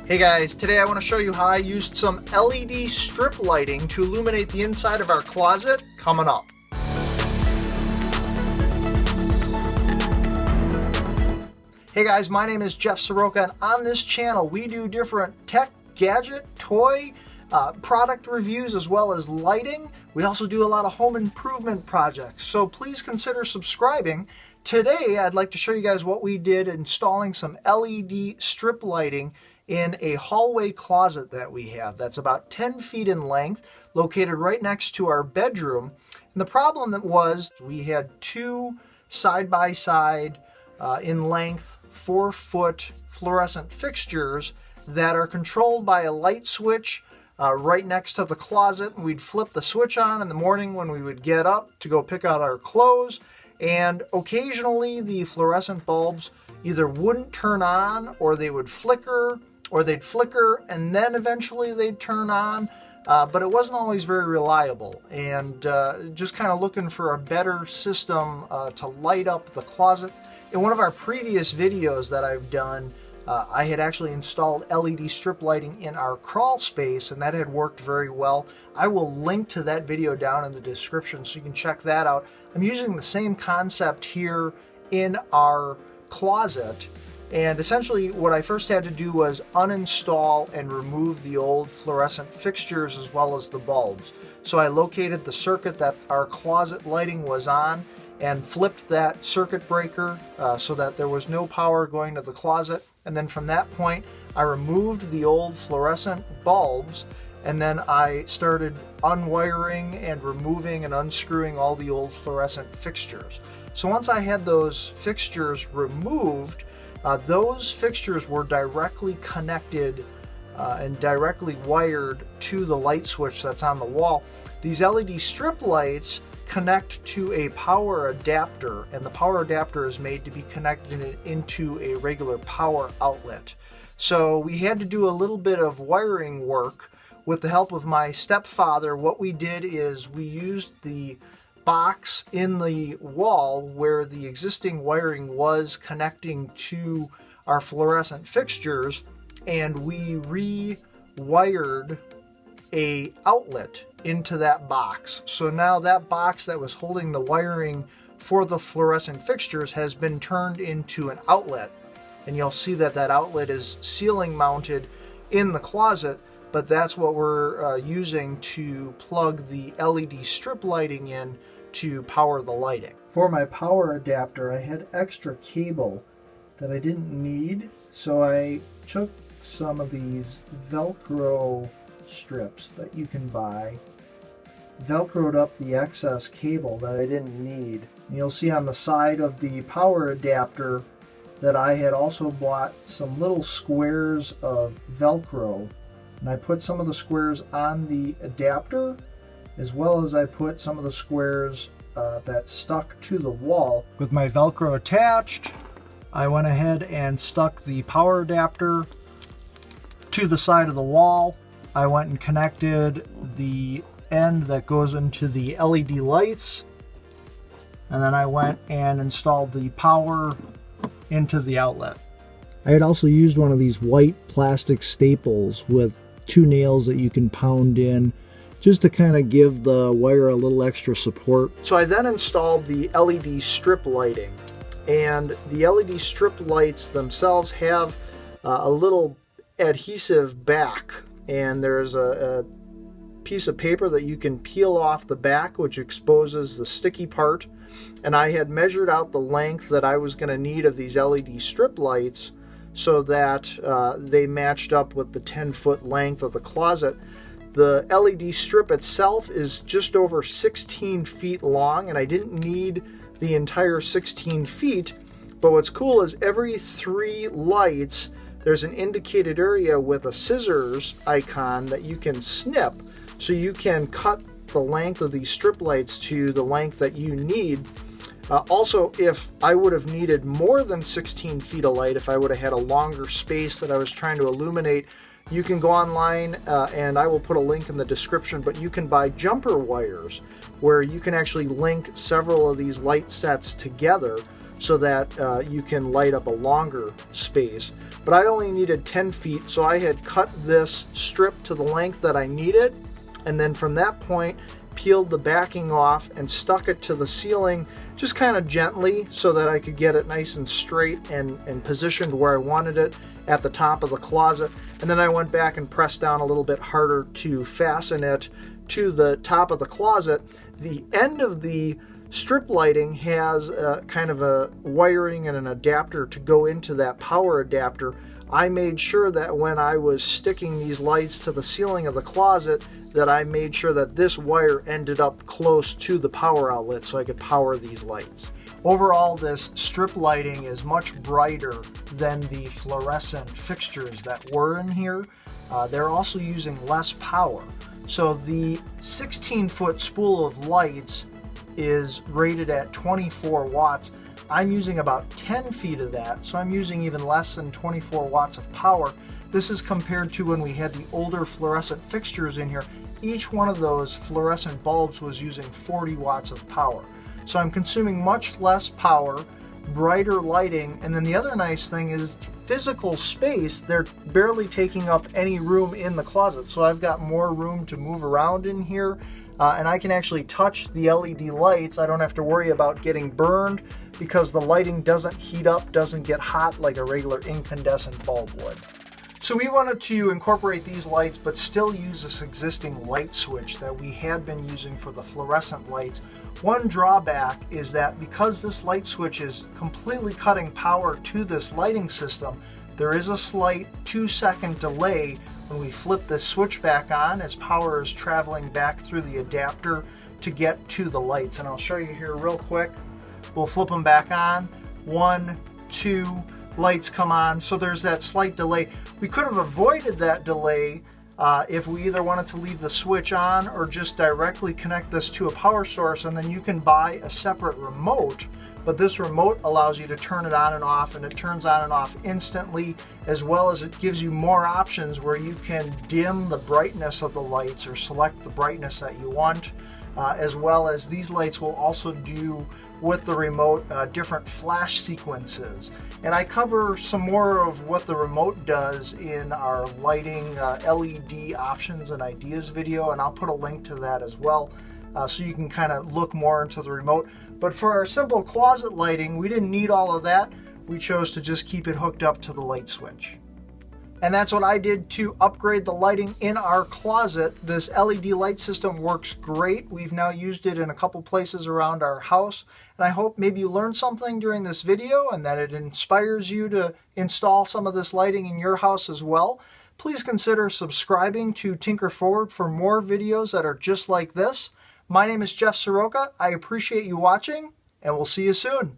Hey guys, today I want to show you how I used some LED strip lighting to illuminate the inside of our closet coming up. Hey guys, my name is Jeff Soroka, and on this channel we do different tech, gadget, toy, product reviews as well as lighting. We also do a lot of home improvement projects, so please consider subscribing. Today I'd like to show you guys what we did installing some LED strip lighting in a hallway closet that we have that's about 10 feet in length, located right next to our bedroom. And the problem that was we had two side-by-side in length 4-foot fluorescent fixtures that are controlled by a light switch right next to the closet. And we'd flip the switch on in the morning when we would get up to go pick out our clothes, and occasionally the fluorescent bulbs either wouldn't turn on, or they would flicker, or they'd flicker and then eventually they'd turn on, but it wasn't always very reliable. And just kind of looking for a better system to light up the closet. In one of our previous videos that I've done, I had actually installed LED strip lighting in our crawl space, and that had worked very well. I will link to that video down in the description so you can check that out. I'm using the same concept here in our closet. And essentially what I first had to do was uninstall and remove the old fluorescent fixtures as well as the bulbs. So I located the circuit that our closet lighting was on and flipped that circuit breaker so that there was no power going to the closet. And then from that point, I removed the old fluorescent bulbs, and then I started unwiring and removing and unscrewing all the old fluorescent fixtures. So once I had those fixtures removed, those fixtures were directly connected and directly wired to the light switch that's on the wall. These LED strip lights connect to a power adapter, and the power adapter is made to be connected into a regular power outlet. So we had to do a little bit of wiring work with the help of my stepfather. What we did is we used the box in the wall where the existing wiring was connecting to our fluorescent fixtures, and we rewired a outlet into that box. So now that box that was holding the wiring for the fluorescent fixtures has been turned into an outlet, and you'll see that that outlet is ceiling mounted in the closet, but that's what we're using to plug the LED strip lighting in to power the lighting. For my power adapter, I had extra cable that I didn't need, so I took some of these Velcro strips that you can buy, Velcroed up the excess cable that I didn't need. And you'll see on the side of the power adapter that I had also bought some little squares of Velcro, and I put some of the squares on the adapter, as well as I put some of the squares that stuck to the wall. With my Velcro attached, I went ahead and stuck the power adapter to the side of the wall. I went and connected the end that goes into the LED lights, and then I went and installed the power into the outlet. I had also used one of these white plastic staples with two nails that you can pound in, just to kind of give the wire a little extra support. So I then installed the LED strip lighting, and the LED strip lights themselves have a little adhesive back, and there's a piece of paper that you can peel off the back, which exposes the sticky part. And I had measured out the length that I was going to need of these LED strip lights so that they matched up with the 10-foot length of the closet. The LED strip itself is just over 16 feet long, and I didn't need the entire 16 feet. But what's cool is every 3 lights, there's an indicated area with a scissors icon that you can snip, so you can cut the length of these strip lights to the length that you need. Also, if I would have needed more than 16 feet of light, if I would have had a longer space that I was trying to illuminate, you can go online, and I will put a link in the description, but you can buy jumper wires where you can actually link several of these light sets together so that you can light up a longer space. But I only needed 10 feet, so I had cut this strip to the length that I needed, and then from that point peeled the backing off and stuck it to the ceiling just kind of gently so that I could get it nice and straight and positioned where I wanted it at the top of the closet. And then I went back and pressed down a little bit harder to fasten it to the top of the closet. The end of the strip lighting has kind of a wiring and an adapter to go into that power adapter. I made sure that when I was sticking these lights to the ceiling of the closet that I made sure that this wire ended up close to the power outlet so I could power these lights. Overall, this strip lighting is much brighter than the fluorescent fixtures that were in here. They're also using less power. So the 16-foot spool of lights is rated at 24 watts. I'm using about 10 feet of that, so I'm using even less than 24 watts of power. This is compared to when we had the older fluorescent fixtures in here. Each one of those fluorescent bulbs was using 40 watts of power. So I'm consuming much less power, brighter lighting, and then the other nice thing is physical space. They're barely taking up any room in the closet, so I've got more room to move around in here, and I can actually touch the LED lights. I don't have to worry about getting burned because the lighting doesn't heat up, doesn't get hot like a regular incandescent bulb would. So we wanted to incorporate these lights but still use this existing light switch that we had been using for the fluorescent lights. One drawback is that because this light switch is completely cutting power to this lighting system, there is a slight 2-second delay when we flip this switch back on as power is traveling back through the adapter to get to the lights. And I'll show you here real quick. We'll flip them back on. 1, 2, lights come on. So there's that slight delay. We could have avoided that delay if we either wanted to leave the switch on or just directly connect this to a power source, and then you can buy a separate remote. But this remote allows you to turn it on and off, and it turns on and off instantly, as well as it gives you more options where you can dim the brightness of the lights or select the brightness that you want, as well as these lights will also do with the remote different flash sequences. And I cover some more of what the remote does in our lighting LED options and ideas video, and I'll put a link to that as well so you can kind of look more into the remote. But for our simple closet lighting, we didn't need all of that. We chose to just keep it hooked up to the light switch. And that's what I did to upgrade the lighting in our closet. This LED light system works great. We've now used it in a couple places around our house. And I hope maybe you learned something during this video and that it inspires you to install some of this lighting in your house as well. Please consider subscribing to Tinker Forward for more videos that are just like this. My name is Jeff Soroka. I appreciate you watching, and we'll see you soon.